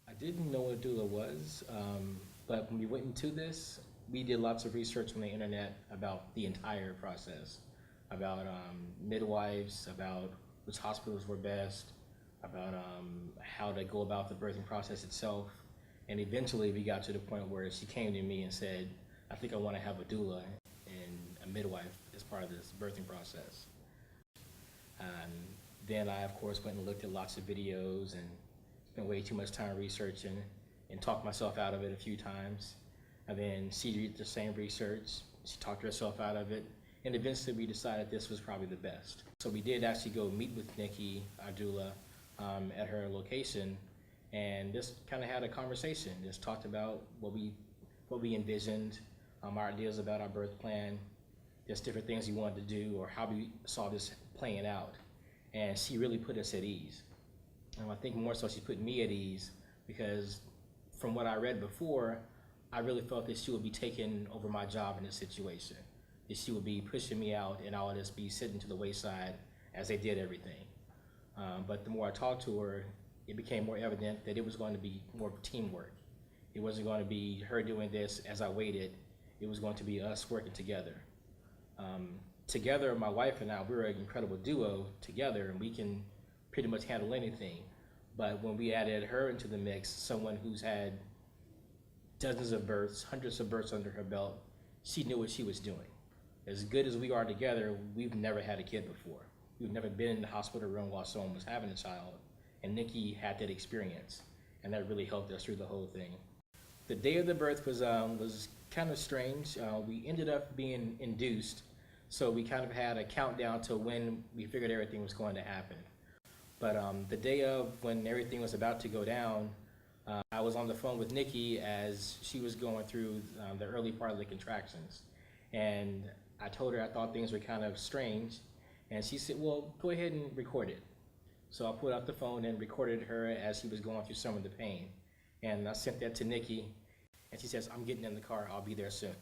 I didn't know what a doula was, but when we went into this, we did lots of research on the internet about the entire process, about midwives, about which hospitals were best, about how to go about the birthing process itself. And eventually we got to the point where she came to me and said, I think I want to have a doula and a midwife as part of this birthing process. Then I, of course, went and looked at lots of videos and spent way too much time researching and talked myself out of it a few times. And then she did the same research, she talked herself out of it, and eventually we decided this was probably the best. So we did actually go meet with Nikki, our doula, at her location, and just kind of had a conversation, just talked about what we envisioned, our ideas about our birth plan, just different things we wanted to do or how we saw this playing out. And she really put us at ease. I think more so she put me at ease because from what I read before, I really felt that she would be taking over my job in this situation. That she would be pushing me out and I would just be sitting to the wayside as they did everything. But the more I talked to her, it became more evident that it was going to be more teamwork. It wasn't going to be her doing this as I waited. It was going to be us working together. Together, my wife and I, we're an incredible duo together, and we can pretty much handle anything. But when we added her into the mix, someone who's had dozens of births, hundreds of births under her belt, she knew what she was doing. As good as we are together, we've never had a kid before. We've never been in the hospital room while someone was having a child, and Nikki had that experience, and that really helped us through the whole thing. The day of the birth was kind of strange. We ended up being induced, so we kind of had a countdown to when we figured everything was going to happen. But the day of when everything was about to go down, I was on the phone with Nikki as she was going through the early part of the contractions. And I told her I thought things were kind of strange. And she said, well, go ahead and record it. So I pulled out the phone and recorded her as she was going through some of the pain. And I sent that to Nikki. And she says, I'm getting in the car, I'll be there soon.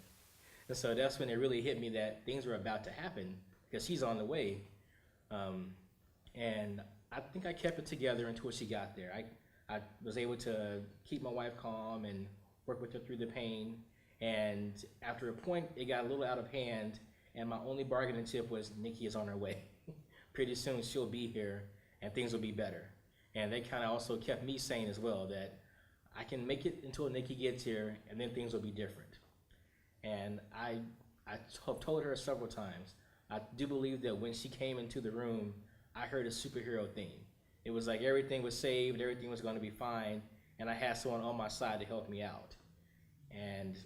And so that's when it really hit me that things were about to happen because she's on the way. And I think I kept it together until she got there. I was able to keep my wife calm and work with her through the pain. And after a point, it got a little out of hand. And my only bargaining chip was Nikki is on her way. Pretty soon she'll be here and things will be better. And they kind of also kept me sane as well, that I can make it until Nikki gets here and then things will be different. And I told her several times, I do believe that when she came into the room, I heard a superhero theme. It was like everything was saved, everything was going to be fine, and I had someone on my side to help me out. And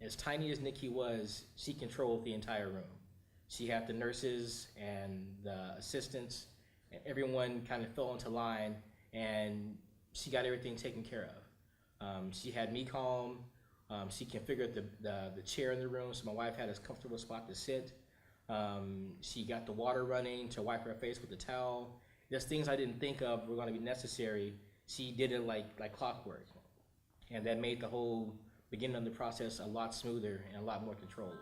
as tiny as Nikki was, she controlled the entire room. She had the nurses and the assistants, and everyone kind of fell into line, and she got everything taken care of. She had me calm. She configured the chair in the room so my wife had a comfortable spot to sit. She got the water running to wipe her face with the towel. There's things I didn't think of were going to be necessary. She did it like clockwork. And that made the whole beginning of the process a lot smoother and a lot more controlled.